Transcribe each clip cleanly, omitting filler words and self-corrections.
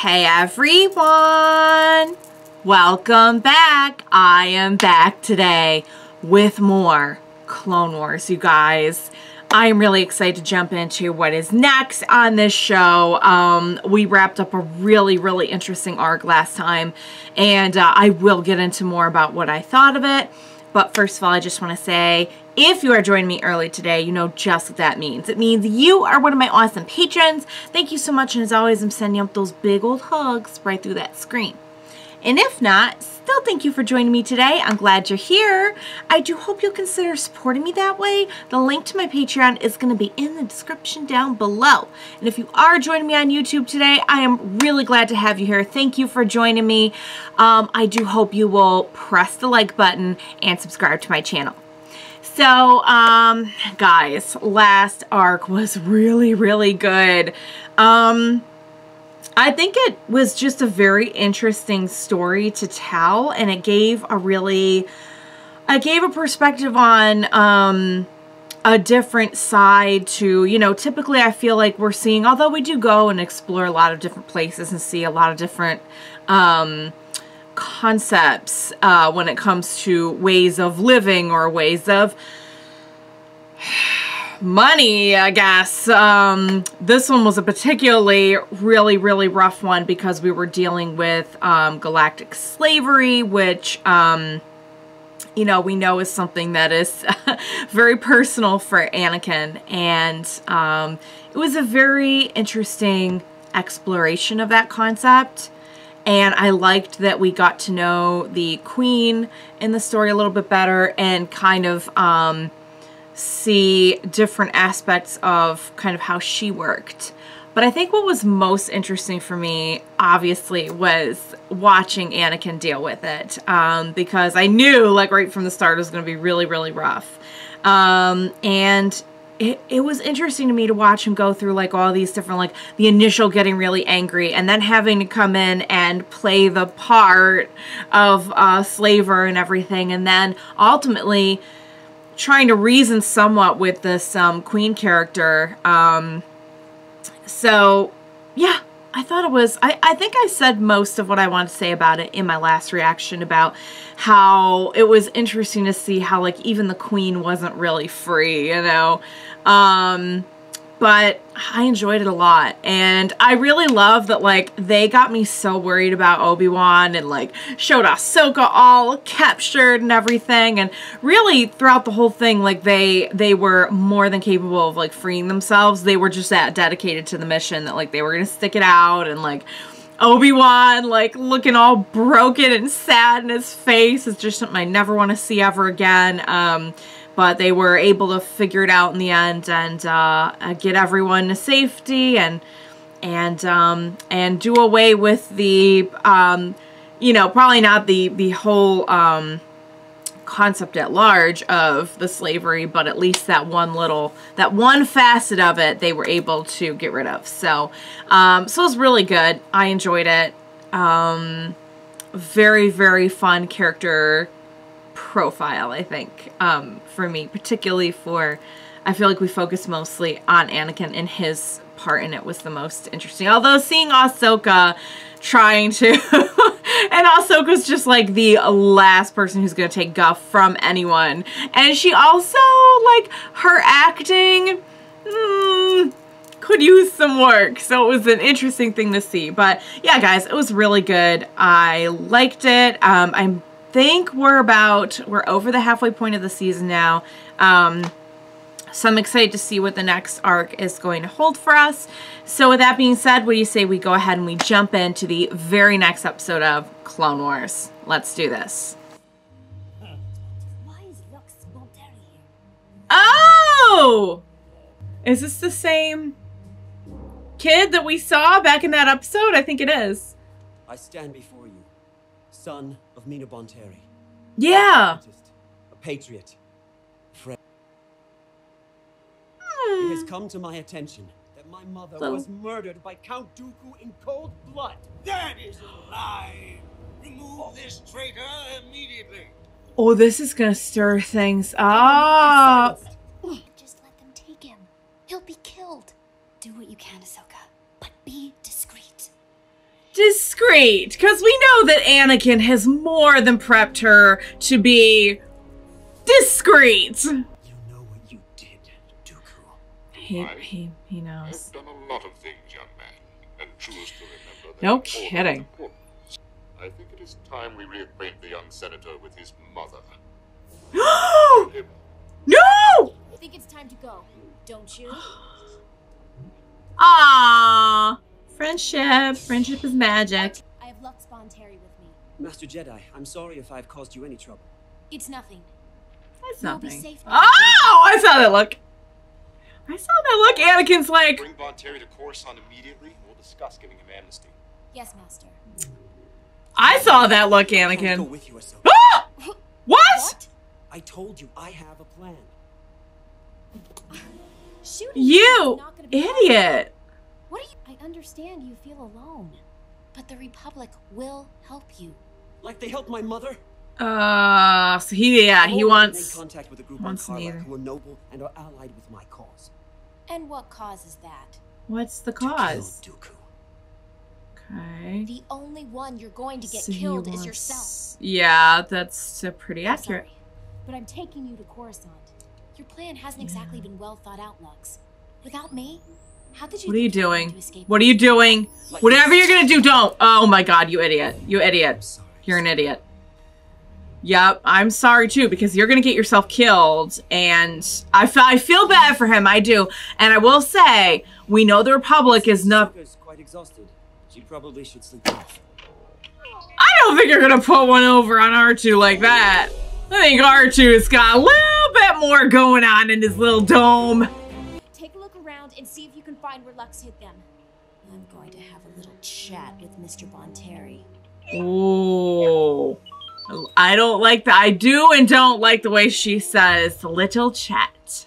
Hey everyone! Welcome back! I am back today with more Clone Wars, you guys. I am really excited to jump into what is next on this show. We wrapped up a really interesting arc last time, and I will get into more about what I thought of it. But first of all, I just want to say, if you are joining me early today, you know just what that means. It means you are one of my awesome patrons. Thank you so much, and as always, I'm sending up those big old hugs right through that screen. And if not, still thank you for joining me today. I'm glad you're here. I do hope you'll consider supporting me that way. The link to my Patreon is going to be in the description down below. And if you are joining me on YouTube today, I am really glad to have you here. Thank you for joining me. I do hope you will press the like button and subscribe to my channel. So, guys, last arc was really good. I think it was just a very interesting story to tell, and it gave a perspective on a different side to, you know, typically I feel like we're seeing, although we do go and explore a lot of different places and see a lot of different concepts when it comes to ways of living or ways of money, I guess. This one was a particularly really rough one because we were dealing with galactic slavery, which you know, we know is something that is very personal for Anakin, and it was a very interesting exploration of that concept. And I liked that we got to know the Queen in the story a little bit better and kind of see different aspects of kind of how she worked. But I think what was most interesting for me, obviously, was watching Anakin deal with it. Because I knew, like, right from the start it was going to be really rough. And it was interesting to me to watch him go through, like, all these different, like, the initial getting really angry and then having to come in and play the part of slaver and everything, and then ultimately trying to reason somewhat with this Queen character. So, yeah, I thought it was, I think I said most of what I wanted to say about it in my last reaction about how it was interesting to see how, like, even the Queen wasn't really free, you know? But I enjoyed it a lot, and I really love that, like, they got me so worried about Obi-Wan and, like, showed Ahsoka all captured and everything, and really throughout the whole thing, like, they were more than capable of, like, freeing themselves. They were just that dedicated to the mission that, like, they were gonna stick it out, and, like, Obi-Wan, like, looking all broken and sad in his face is just something I never want to see ever again. But they were able to figure it out in the end and get everyone to safety and do away with the you know, probably not the whole concept at large of the slavery, but at least that one facet of it they were able to get rid of. So so it was really good. I enjoyed it. Very fun character profile, I think, for me, particularly for, I feel like we focused mostly on Anakin, and his part in it was the most interesting. Although seeing Ahsoka trying to, and Ahsoka's just like the last person who's going to take guff from anyone. And she also, like, her acting could use some work. So it was an interesting thing to see. But yeah, guys, it was really good. I liked it. I think we're over the halfway point of the season now. So I'm excited to see what the next arc is going to hold for us. So with that being said, what do you say we go ahead and we jump into the very next episode of Clone Wars? Let's do this. Oh! Is this the same kid that we saw back in that episode? I think it is. I stand before you, son of Mina Bonteri. Yeah. A patriot. Friend. It has come to my attention that my mother was murdered by Count Dooku in cold blood. That is a lie. Remove this traitor immediately. Oh, this is gonna stir things up. Just let them take him. He'll be killed. Do what you can, Ahsoka, but be discreet. discreet, because we know that Anakin has more than prepped her to be discreet. You know what you did, Dooku. He knows. I've done a lot of things, young man, and choose to remember that. No all kidding. importance. I think it is time we reacquaint the young senator with his mother. No! I think it's time to go, don't you? Ah, friendship. Friendship is magic. I have Lux Bonteri with me. Master Jedi, I'm sorry if I've caused you any trouble. It's nothing. That's You'll be nothing. safe now. Oh, I saw that look. I saw that look. Anakin's like, Bring Bonteri to Coruscant immediately, and we'll discuss giving him amnesty. Yes, Master. I saw that look, I can't go Anakin. with you, Ahsoka. Ah! What? I told you I have a plan. Shooting You is not gonna be hard. idiot. What are you? I understand you feel alone, but the Republic will help you. Like they helped my mother? So he Made wants. contact with a group on wants Karlak neither. who are noble and are allied with my cause. And what causes that? What's the To kill cause? Dooku. Okay. The only one you're going to get So he killed is wants- yourself. Yeah, that's pretty I'm accurate. sorry, but I'm taking you to Coruscant. Your plan hasn't exactly been well thought out, Lux. Without me, how did you? What are you think you were going doing? to escape What are you doing? Like Whatever this. you're gonna do, don't. Oh my god, you idiot. You I'm idiot. sorry. You're an idiot. Yep, I'm sorry too, because you're gonna get yourself killed, and I feel bad for him, I do. And I will say, we know the Republic is not. Ahsoka's quite exhausted. She probably should sleep off. I don't think you're gonna put one over on R2 like that. I think R2's got a little bit more going on in his little dome. Take a look around and see if you can find where Lux hid them. I'm going to have a little chat with Mr. Bonteri. Ooh. I don't like that. I do and don't like the way she says little chat.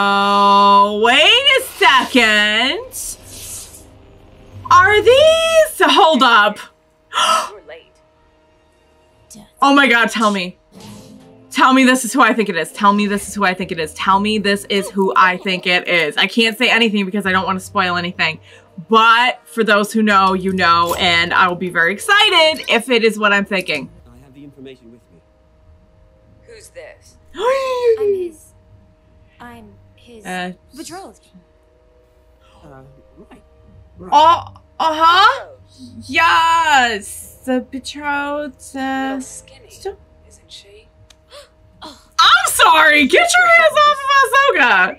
Oh, wait a second. Are these? Hold up. You're late. Oh my god, tell me. Tell me this is who I think it is. Tell me this is who I think it is. Tell me this is who I think it is. I can't say anything because I don't want to spoil anything. But for those who know, you know, and I will be very excited if it is what I'm thinking. I have the information with me. Who's this? I'm his betrothed. Right. Oh, uh-huh. Yes. The betrothed. Real skinny, so- isn't she? I'm sorry. Get your hands off of Ahsoka.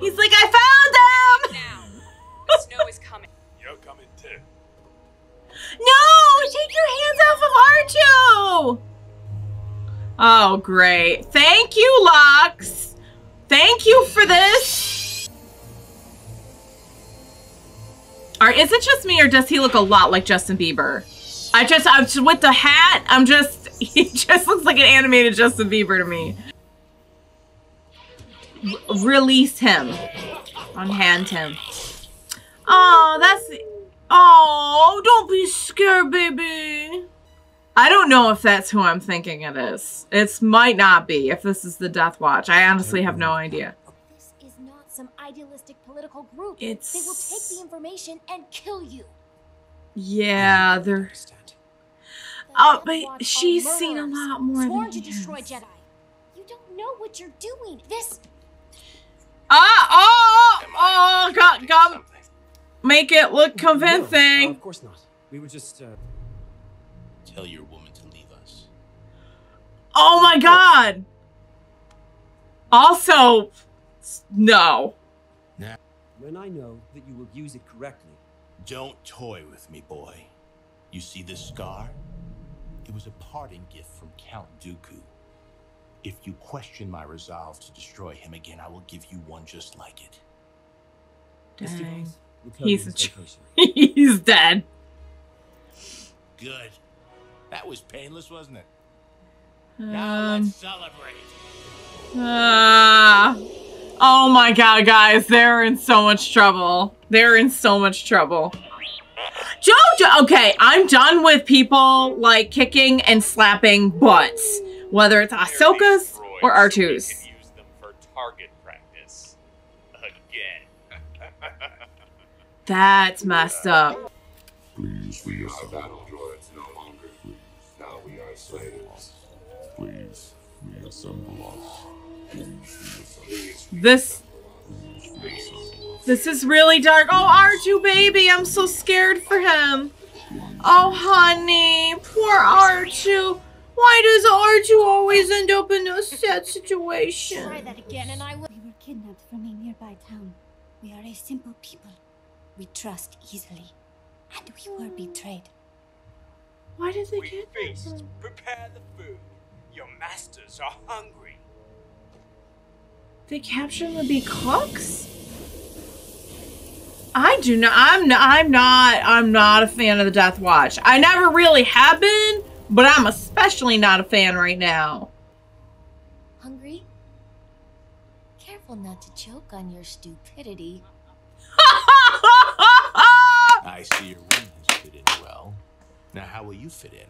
He's like, I found them. Now, the snow is coming. You're coming too. No, take your hands off of R2. Oh, great. Thank you, Lux. Thank you for this. Alright, is it just me or does he look a lot like Justin Bieber? I'm just with the hat, he just looks like an animated Justin Bieber to me. Release him. Unhand him. Oh, oh, don't be scared, baby. I don't know if that's who I'm thinking it is. It might not be, if this is the Death Watch. I honestly have no idea. This is not some idealistic political group. It's- They will take the information and kill you. Yeah, they're... Understand. The Oh, Death but Watch she's are seen a murderers, lot more sworn than to he destroy has. Jedi. You don't know what you're doing. This Oh, God, Something. make it look No, convincing. of course not. We were just, Tell your woman to leave us. Oh my god. Also, no. when I know that you will use it correctly. Don't toy with me, boy. You see this scar? It was a parting gift from Count Dooku. If you question my resolve to destroy him again, I will give you one just like it. Mr. Dang. Voss, we'll tell He's you a his tr- location. He's dead. Good. That was painless, wasn't it? Now let's celebrate. Oh my god, guys, they're in so much trouble. They're in so much trouble. Jojo, okay, I'm done with people like kicking and slapping butts, whether it's Ahsoka's or R2's. target practice. Again. That's messed up. Please free us. Our battle droids no longer free. Now we are slaves. Please reassemble us. Please This is really dark. Oh, R2 baby, I'm so scared for him. Oh, honey, poor R2. Why does R2 always end up in a sad situation? Try that again and I will. We were kidnapped from a nearby town. We are a simple people. We trust easily. And we were betrayed. Why did they We get feast. Prepare the food. Your masters are hungry. They capture them to be cooks? I'm not a fan of the Death Watch. I never really have been, but I'm especially not a fan right now. Hungry? Careful not to choke on your stupidity. I see your wing has fit in well. Now, how will you fit in?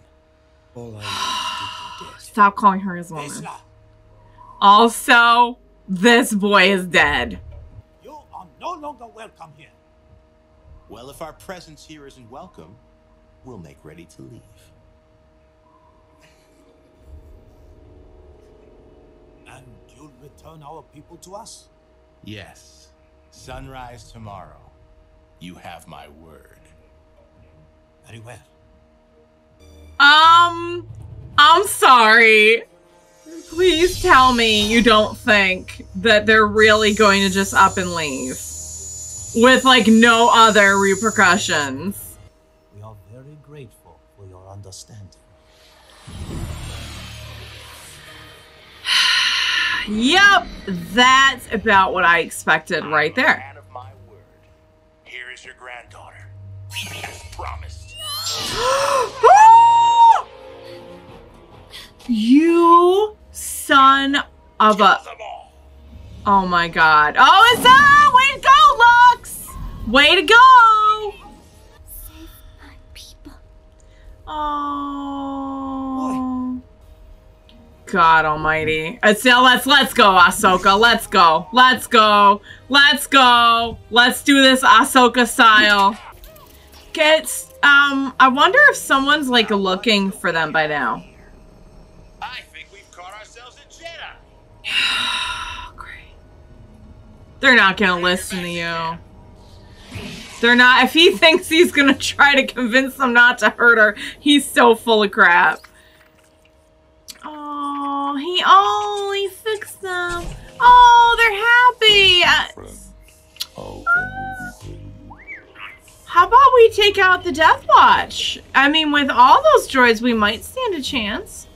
All I need is Stop calling her his woman. Also, this boy is dead. you are no longer welcome here. Well, if our presence here isn't welcome, we'll make ready to leave. And you'll return our people to us? Yes. Sunrise tomorrow. You have my word. Very well. I'm sorry. Please tell me you don't think that they're really going to just up and leave. With, like, no other repercussions. We are very grateful for your understanding. Yep, that's about what I expected right there. Man of my word. Here is your granddaughter. As promised. You son of a... Oh my god. Oh, it's up! Way to go, Lux! Way to go! Save my people. Oh. God almighty. Let's go, Ahsoka. Let's go. Let's go. Let's go. Let's do this Ahsoka style. I wonder if someone's like looking for them by now. I think we've caught ourselves a Jedi. Great. They're not gonna listen to you. They're not. If he thinks he's gonna try to convince them not to hurt her, he's so full of crap. Oh, he fixed them. Oh, they're happy. How about we take out the Death Watch? I mean, with all those droids, we might stand a chance.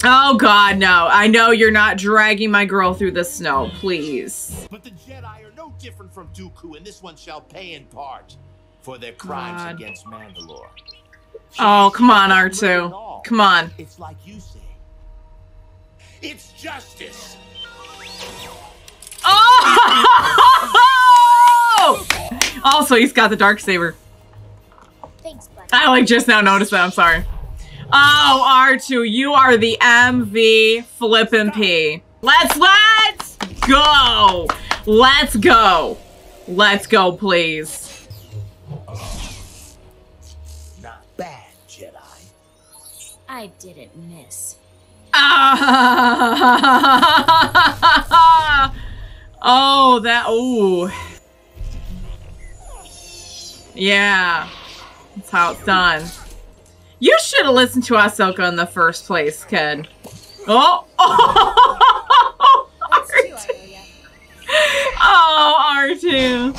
Oh god, no. I know you're not dragging my girl through the snow, please. But the Jedi are no different from Dooku, and this one shall pay in part for their crimes against Mandalore. Oh, come on, R2. Come on. It's like you say. It's justice. Oh! Also, he's got the Darksaber. Thanks, buddy. I like just now noticed that. I'm sorry. Oh, R2, you are the MV flippin' P. Let's go. Let's go. Let's go, please. Not bad, Jedi. I didn't miss. Oh, that. Ooh. Yeah. That's how it's done. You should have listened to Ahsoka in the first place, kid. Oh! Oh! R2. Oh, R2.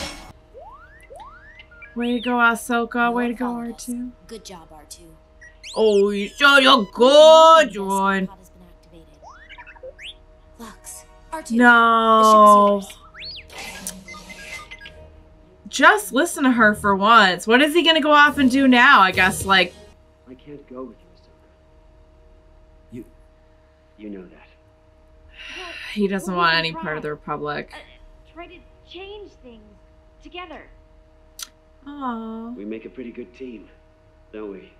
Way to go, Ahsoka. Way to go, R2. Good job, R2. Oh, you're good, John. Lux, R2. No. The ship is yours. Just listen to her for once. What is he gonna go off and do now? I guess, like... I can't go with you, Ahsoka. You know that. He doesn't want any part of the Republic. Try to change things together. Aww. We make a pretty good team, don't we?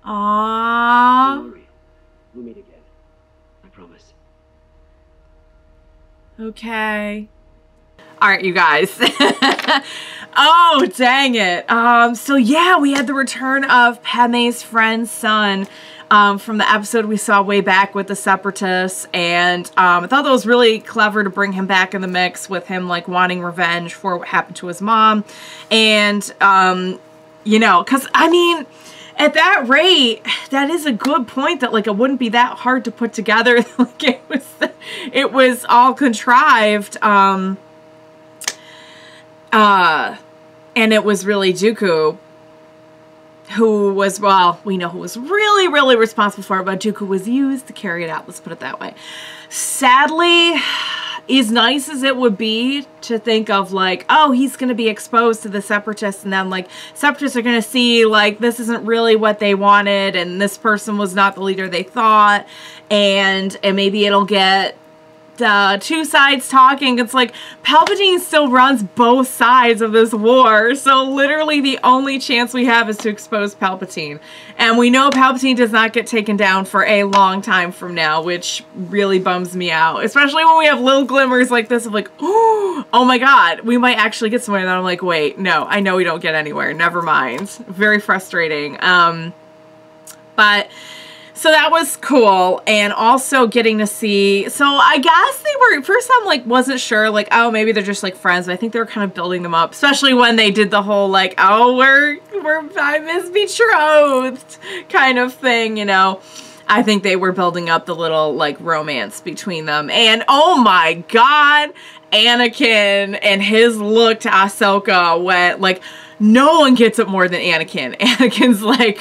Aww. Don't worry. We'll meet again. I promise. Okay. All right, you guys. Oh, dang it. So yeah, we had the return of Padme's friend's son from the episode we saw way back with the Separatists, and I thought that was really clever to bring him back in the mix with him like wanting revenge for what happened to his mom. And you know, because I mean, at that rate, that is a good point that like it wouldn't be that hard to put together. Like it was all contrived. And it was really Dooku who was, well, we know who was really, really responsible for it, but Dooku was used to carry it out. Let's put it that way. Sadly, as nice as it would be to think of like, oh, he's going to be exposed to the Separatists, and then like Separatists are going to see like this isn't really what they wanted, and this person was not the leader they thought, and maybe it'll get two sides talking. It's like Palpatine still runs both sides of this war, so literally the only chance we have is to expose Palpatine, and we know Palpatine does not get taken down for a long time from now, which really bums me out, especially when we have little glimmers like this of like, oh my god, we might actually get somewhere. And I'm like, wait, no, I know we don't get anywhere, never mind. Very frustrating. But so that was cool, and also getting to see, so I guess they were, first I'm like, wasn't sure, like, oh, maybe they're just like friends, but I think they were kind of building them up, especially when they did the whole like, oh, we're betrothed kind of thing, you know. I think they were building up the little like romance between them, and oh my god, Anakin and his look to Ahsoka went like, no one gets it more than Anakin. Anakin's like,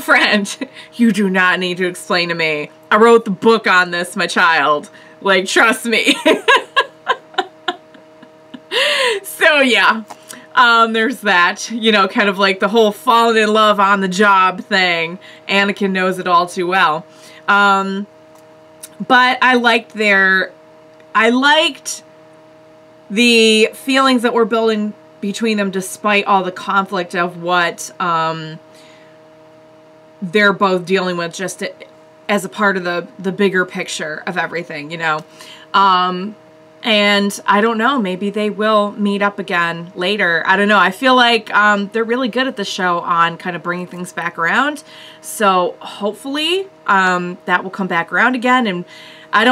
friend, you do not need to explain to me. I wrote the book on this, my child. Like, trust me. So, yeah. There's that. You know, kind of like the whole falling in love on the job thing. Anakin knows it all too well. But I liked the feelings that were building between them despite all the conflict of what they're both dealing with, just as a part of the bigger picture of everything, you know. And I don't know, maybe they will meet up again later. I don't know. I feel like they're really good at the show on kind of bringing things back around. So hopefully that will come back around again. And I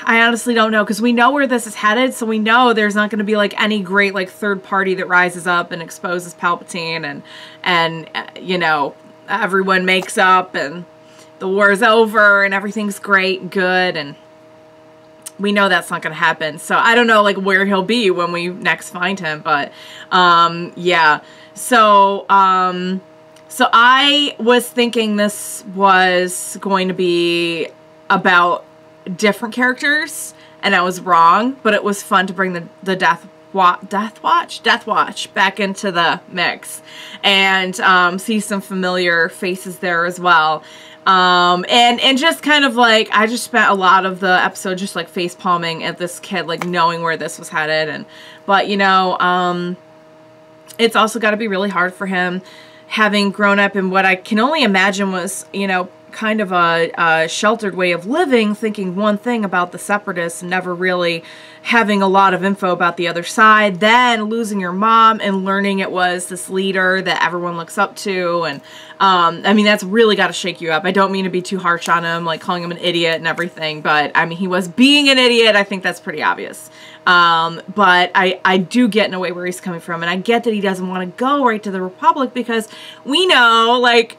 honestly don't know, because we know where this is headed, so we know there's not going to be like any great like third party that rises up and exposes Palpatine, and you know, everyone makes up and the war is over and everything's great and good, and we know that's not going to happen. So I don't know like where he'll be when we next find him, but yeah. So so I was thinking this was going to be about different characters, and I was wrong, but it was fun to bring the Death Watch back into the mix, and see some familiar faces there as well. And just kind of like, I just spent a lot of the episode just like face palming at this kid, like knowing where this was headed, but you know, it's also got to be really hard for him, having grown up in what I can only imagine was, you know, kind of a sheltered way of living, thinking one thing about the Separatists and never really having a lot of info about the other side, then losing your mom and learning it was this leader that everyone looks up to. And I mean, that's really got to shake you up. I don't mean to be too harsh on him, like calling him an idiot and everything, but I mean, he was being an idiot. I think that's pretty obvious. But I do get in a way where he's coming from, and I get that he doesn't want to go right to the Republic, because we know, like,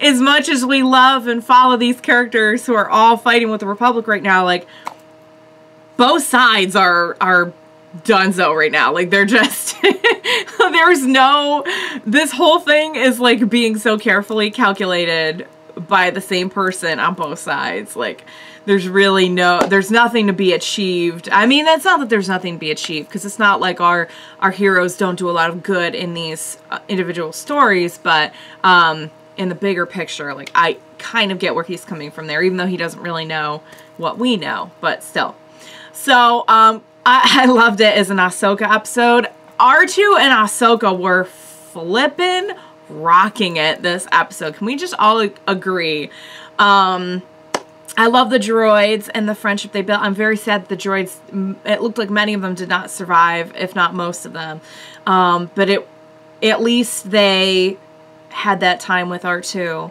as much as we love and follow these characters who are all fighting with the Republic right now, like, both sides are donezo right now. Like, they're just, there's no, this whole thing is like being so carefully calculated by the same person on both sides. Like, there's really there's nothing to be achieved. I mean, that's not that there's nothing to be achieved, because it's not like our heroes don't do a lot of good in these individual stories, but in the bigger picture, like, I kind of get where he's coming from there, even though he doesn't really know what we know, but still. So, I loved it as an Ahsoka episode. R2 and Ahsoka were flippin' rocking it this episode. Can we just all agree? I love the droids and the friendship they built. I'm very sad that the droids, it looked like many of them did not survive, if not most of them. But at least they had that time with R2,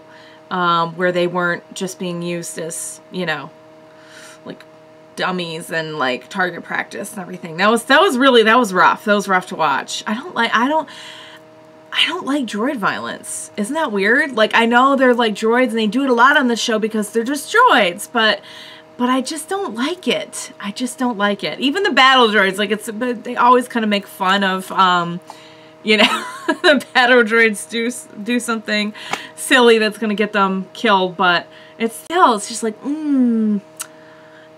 where they weren't just being used as, you know, like dummies and like target practice and everything. That was rough. That was rough to watch. I don't like droid violence. Isn't that weird? Like, I know they're like droids and they do it a lot on the show because they're just droids, but I just don't like it. I just don't like it. Even the battle droids, like but they always kind of make fun of, you know, the battle droids do something silly that's going to get them killed, but it's just like,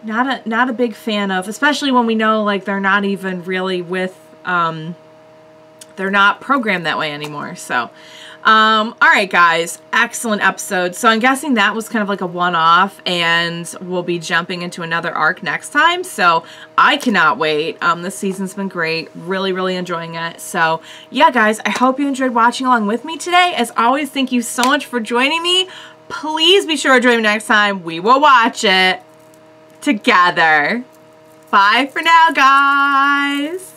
not a big fan of, especially when we know like they're not even really with, they're not programmed that way anymore. So, all right, guys, excellent episode. So I'm guessing that was kind of like a one-off, and we'll be jumping into another arc next time. So I cannot wait. This season's been great. Really, really enjoying it. So yeah, guys, I hope you enjoyed watching along with me today. As always, thank you so much for joining me. Please be sure to join me next time. We will watch it together. Bye for now, guys.